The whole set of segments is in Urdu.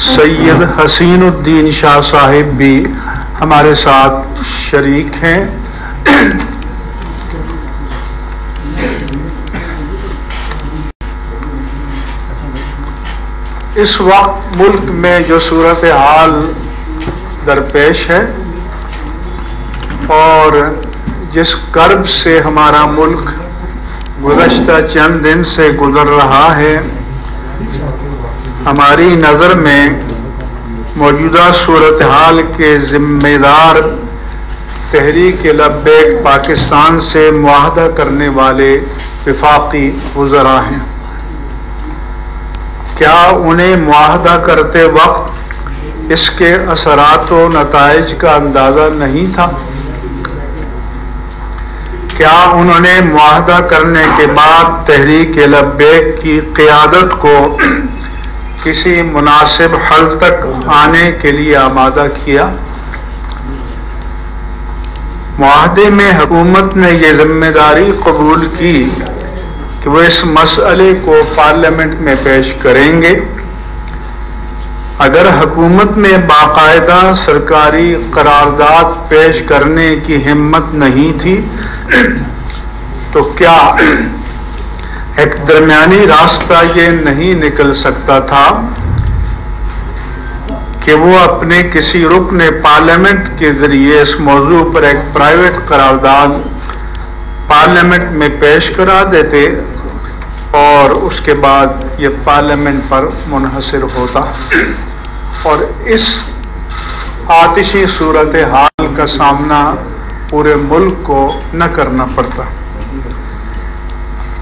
سید حسین الدین شاہ صاحب بھی ہمارے ساتھ شریک ہیں۔ اس وقت ملک میں جو صورتحال درپیش ہے اور جس کرب سے ہمارا ملک گزشتہ چند دن سے گزر رہا ہے، ہماری نظر میں موجودہ صورتحال کے ذمہ دار تحریک لبیک پاکستان سے معاہدہ کرنے والے وفاقی وزراء ہیں۔ کیا انہیں معاہدہ کرتے وقت اس کے اثرات و نتائج کا اندازہ نہیں تھا؟ کیا انہوں نے معاہدہ کرنے کے بعد تحریک لبیک کی قیادت کو کسی مناسب حل تک آنے کے لیے آمادہ کیا؟ معاہدے میں حکومت نے یہ ذمہ داری قبول کی کہ وہ اس مسئلے کو پارلیمنٹ میں پیش کریں گے۔ اگر حکومت میں باقاعدہ سرکاری قرارداد پیش کرنے کی ہمت نہیں تھی تو کیا ایک درمیانی راستہ یہ نہیں نکل سکتا تھا کہ وہ اپنے کسی رکن پارلیمنٹ کے ذریعے اس موضوع پر ایک پرائیویٹ قرارداد پارلیمنٹ میں پیش کرا دیتے اور اس کے بعد یہ پارلیمنٹ پر منحصر ہوتا اور اس آتشی صورتحال کا سامنا پورے ملک کو نہ کرنا پڑتا۔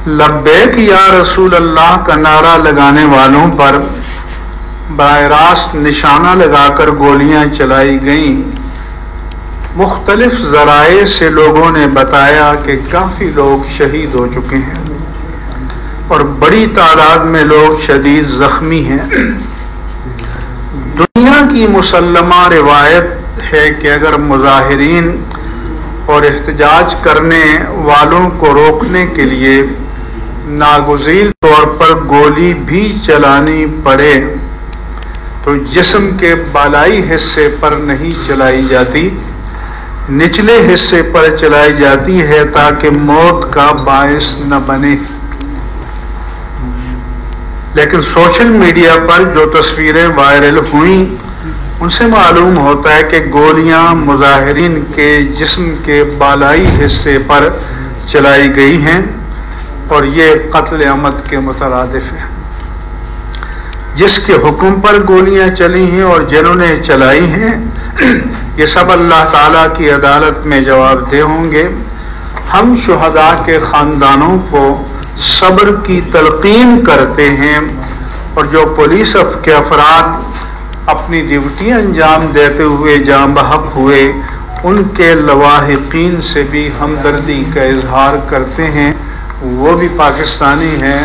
لبیک یا رسول اللہ کا نعرہ لگانے والوں پر براہ راست نشانہ لگا کر گولیاں چلائی گئیں۔ مختلف ذرائع سے لوگوں نے بتایا کہ کافی لوگ شہید ہو چکے ہیں اور بڑی تعداد میں لوگ شدید زخمی ہیں۔ دنیا کی مسلمہ روایت ہے کہ اگر مظاہرین اور احتجاج کرنے والوں کو روکنے کے لیے ناگزیر طور پر گولی بھی چلانی پڑے تو جسم کے بالائی حصے پر نہیں چلائی جاتی، نچلے حصے پر چلائی جاتی ہے تاکہ موت کا باعث نہ بنے۔ لیکن سوشل میڈیا پر جو تصویریں وائرل ہوئیں ان سے معلوم ہوتا ہے کہ گولیاں مظاہرین کے جسم کے بالائی حصے پر چلائی گئی ہیں اور یہ قتل عمد کے مترادف ہے۔ جس کے حکم پر گولیاں چلی ہیں اور جنہوں نے چلائی ہیں یہ سب اللہ تعالیٰ کی عدالت میں جواب دہ ہوں گے۔ ہم شہداء کے خاندانوں کو صبر کی تلقین کرتے ہیں اور جو پولیس کے افراد اپنی ڈیوٹی انجام دیتے ہوئے جاں بحق ہوئے ان کے لواحقین سے بھی ہمدردی کا اظہار کرتے ہیں۔ وہ بھی پاکستانی ہیں،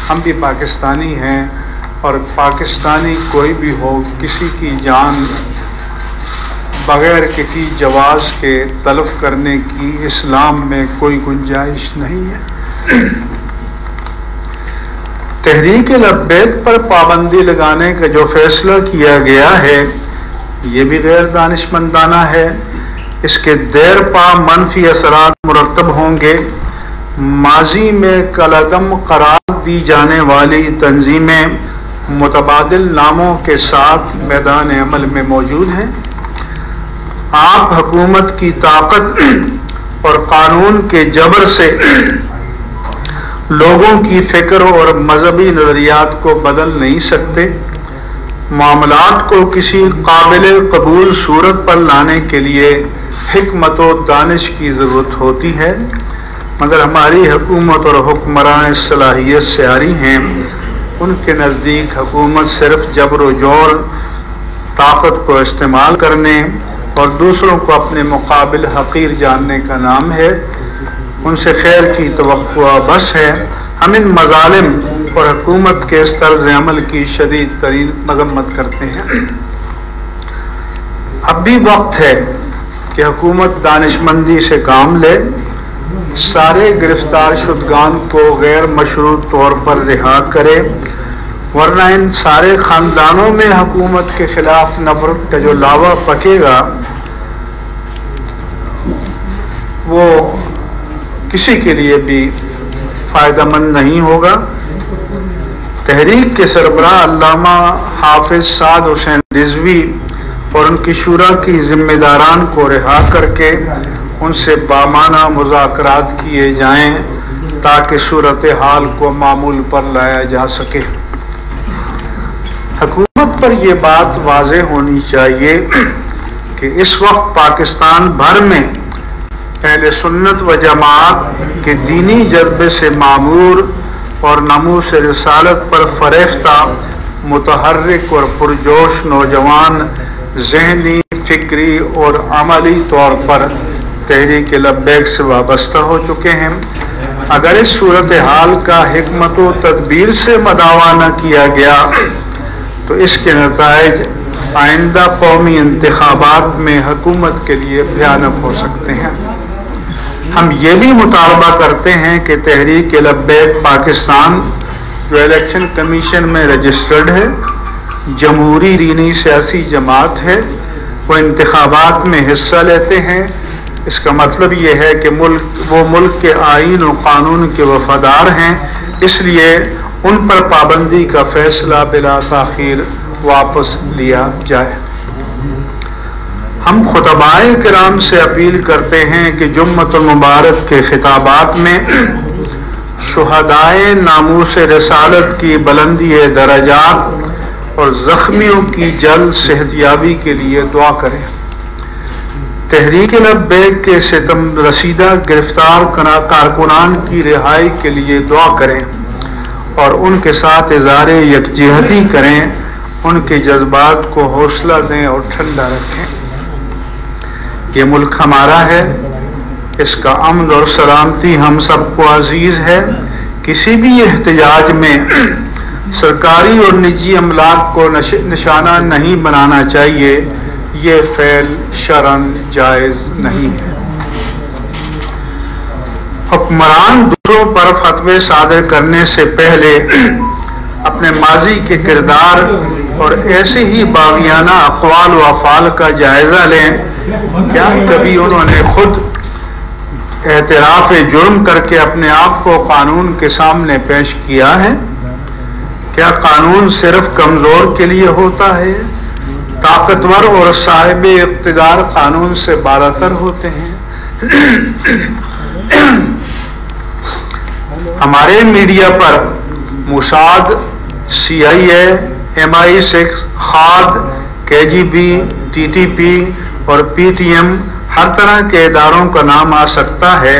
ہم بھی پاکستانی ہیں اور پاکستانی کوئی بھی ہو کسی کی جان بغیر کسی جواز کے تلف کرنے کی اسلام میں کوئی گنجائش نہیں ہے۔ تحریک لبیک پر پابندی لگانے کا جو فیصلہ کیا گیا ہے یہ بھی غیر دانشمندانہ ہے۔ اس کے دیر پا منفی اثرات مرتب ہوں گے۔ ماضی میں کالعدم قرار دی جانے والی تنظیمیں متبادل ناموں کے ساتھ میدان عمل میں موجود ہیں۔ آپ حکومت کی طاقت اور قانون کے جبر سے لوگوں کی فکر اور مذہبی نظریات کو بدل نہیں سکتے۔ معاملات کو کسی قابل قبول صورت پر لانے کے لیے حکمت و دانش کی ضرورت ہوتی ہے، مگر ہماری حکومت اور حکمران صلاحیت سے عاری ہیں۔ ان کے نزدیک حکومت صرف جبر و جور، طاقت کو استعمال کرنے اور دوسروں کو اپنے مقابل حقیر جاننے کا نام ہے۔ ان سے خیر کی توقع بس ہے۔ ہم ان مظالم اور حکومت کے اس طرز عمل کی شدید ترین مذمت کرتے ہیں۔ اب بھی وقت ہے کہ حکومت دانشمندی سے کام لے، سارے گرفتار شدگان کو غیر مشروط طور پر رہا کرے ورنہ ان سارے خاندانوں میں حکومت کے خلاف نفرت کا جو لاوا پکے گا وہ کسی کے لیے بھی فائدہ مند نہیں ہوگا۔ تحریک کے سربراہ علامہ حافظ سعد حسین رضوی اور ان کی شورا کی ذمہ داران کو رہا کر کے ان سے بامانہ مذاکرات کیے جائیں تاکہ صورتحال کو معمول پر لایا جا سکے۔ حکومت پر یہ بات واضح ہونی چاہیے کہ اس وقت پاکستان بھر میں اہل سنت و جماعت کے دینی جذبے سے معمور اور ناموس رسالت پر فریفتہ متحرک اور پرجوش نوجوان ذہنی، فکری اور عملی طور پر تحریک لبیک سے وابستہ ہو چکے ہیں۔ اگر اس صورتحال کا حکمت و تدبیر سے مداوا نہ کیا گیا تو اس کے نتائج آئندہ قومی انتخابات میں حکومت کے لیے بھیانک ہو سکتے ہیں۔ ہم یہ بھی مطالبہ کرتے ہیں کہ تحریک لبیک پاکستان جو الیکشن کمیشن میں رجسٹرڈ ہے، جمہوری دینی سیاسی جماعت ہے، وہ انتخابات میں حصہ لیتے ہیں۔ اس کا مطلب یہ ہے کہ وہ ملک کے آئین و قانون کے وفادار ہیں، اس لیے ان پر پابندی کا فیصلہ بلا تاخیر واپس لیا جائے۔ ہم خطبائے کرام سے اپیل کرتے ہیں کہ جمعۃ المبارک کے خطابات میں شہدائے ناموس رسالت کی بلندی درجات اور زخمیوں کی جلد صحتیابی کے لیے دعا کریں۔ تحریک لبیک کے ستم رسیدہ گرفتار کارکنان کی رہائی کے لیے دعا کریں اور ان کے ساتھ اظہار یکجہتی کریں، ان کے جذبات کو حوصلہ دیں اور ٹھنڈا رکھیں۔ یہ ملک ہمارا ہے، اس کا امن اور سلامتی ہم سب کو عزیز ہے۔ کسی بھی احتجاج میں سرکاری اور نجی املاک کو نشانہ نہیں بنانا چاہیے، یہ فعل شرعاً جائز نہیں ہے۔ حکمران دوسروں پر فتوے صادر کرنے سے پہلے اپنے ماضی کے کردار اور ایسے ہی باغیانہ اقوال و افعال کا جائزہ لیں۔ کیا کبھی انہوں نے خود اعتراف جرم کر کے اپنے آپ کو قانون کے سامنے پیش کیا ہے؟ کیا قانون صرف کمزور کے لیے ہوتا ہے؟ طاقتور اور صاحب اقتدار قانون سے بالاتر ہوتے ہیں۔ ہمارے میڈیا پر موساد، CIA، MI6، خاد، KGB، TTP اور PTM ہر طرح کے اداروں کا نام آ سکتا ہے،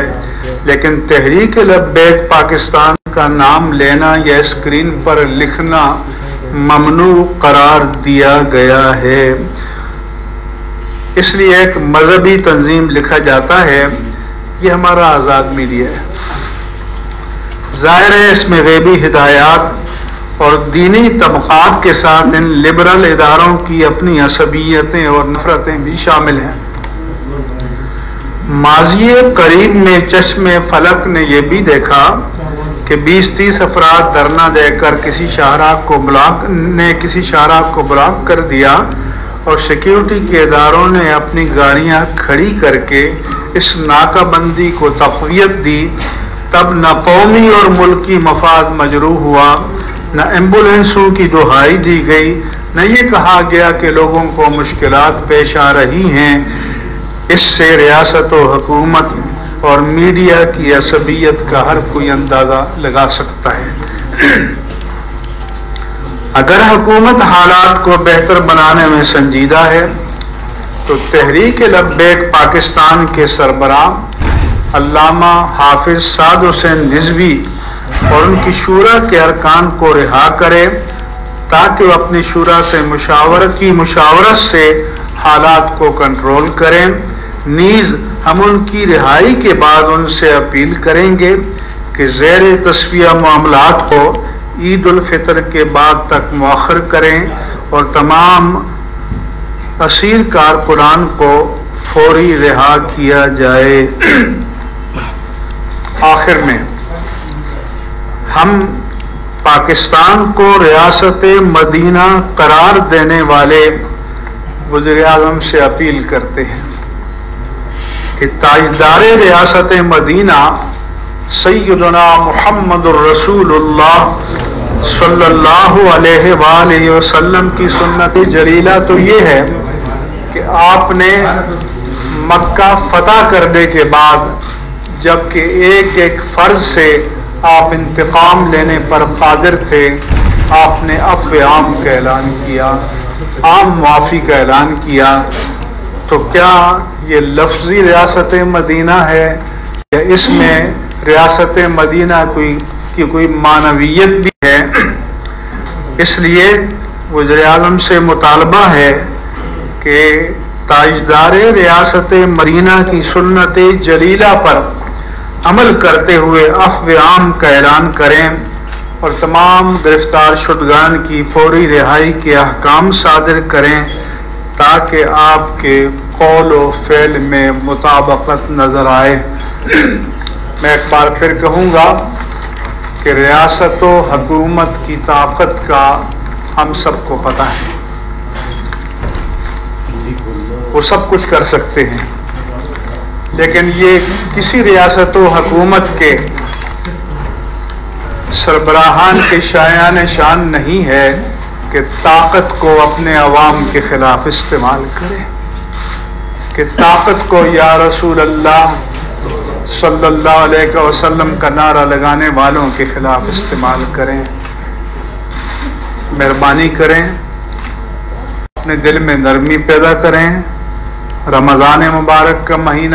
لیکن تحریک لبیک پاکستان کا نام لینا یا اسکرین پر لکھنا ممنوع قرار دیا گیا ہے۔ اس لیے ایک مذہبی تنظیم لکھا جاتا ہے، یہ ہمارا آزاد میڈیا ہے۔ ظاہر ہے اس میں غیبی ہدایات اور دینی طبقات کے ساتھ ان لبرل اداروں کی اپنی عصبیتیں اور نفرتیں بھی شامل ہیں۔ ماضی قریب میں چشم فلک نے یہ بھی دیکھا کہ 20-30 افراد دھرنا دے کر کسی شاہراہ کو بلاک کر دیا اور سیکیورٹی کے اداروں نے اپنی گاڑیاں کھڑی کر کے اس ناکہ بندی کو تقویت دی۔ تب نہ قومی اور ملکی مفاد مجروح ہوا، نہ ایمبولینسوں کی دہائی دی گئی، نہ یہ کہا گیا کہ لوگوں کو مشکلات پیش آ رہی ہیں۔ اس سے ریاست و حکومت اور میڈیا کی عصبیت کا ہر کوئی اندازہ لگا سکتا ہے۔ اگر حکومت حالات کو بہتر بنانے میں سنجیدہ ہے تو تحریک لبیک پاکستان کے سربراہ علامہ حافظ سعد حسین رضوی اور ان کی شورا کے ارکان کو رہا کرے تاکہ وہ اپنی شورا سے مشاورت سے حالات کو کنٹرول کریں۔ نیز ہم ان کی رہائی کے بعد ان سے اپیل کریں گے کہ زیر تصفیہ معاملات کو عید الفطر کے بعد تک مؤخر کریں اور تمام اسیر کارکنان کو فوری رہا کیا جائے۔ آخر میں ہم پاکستان کو ریاست مدینہ قرار دینے والے وزیر اعظم سے اپیل کرتے ہیں کہ تاجدار ریاست مدینہ سیدنا محمد الرسول اللہ صلی اللہ علیہ وآلہ وسلم کی سنت جلیلہ تو یہ ہے کہ آپ نے مکہ فتح کرنے کے بعد جبکہ ایک ایک فرض سے آپ انتقام لینے پر قادر تھے، آپ نے عفو عام کا اعلان کیا، عام معافی کا اعلان کیا. تو کیا یہ لفظی ریاست مدینہ ہے یا اس میں ریاست مدینہ کی کوئی معنویت بھی ہے؟ اس لیے وزیر اعظم سے مطالبہ ہے کہ تاجدار ریاست مدینہ کی سنت جلیلہ پر عمل کرتے ہوئے عفو عام کا اعلان کریں اور تمام گرفتار شدگان کی فوری رہائی کے احکام صادر کریں تاکہ آپ کے قول و فعل میں مطابقت نظر آئے. میں ایک بار پھر کہوں گا کہ ریاست و حکومت کی طاقت کا ہم سب کو پتہ ہے، وہ سب کچھ کر سکتے ہیں، لیکن یہ کسی ریاست و حکومت کے سربراہان کے شایان شان نہیں ہے کہ طاقت کو اپنے عوام کے خلاف استعمال کرے، کہ طاقت کو یا رسول اللہ صلی اللہ علیہ وسلم کا نعرہ لگانے والوں کے خلاف استعمال کریں. مہربانی کریں، اپنے دل میں نرمی پیدا کریں. رمضان مبارک کا مہینہ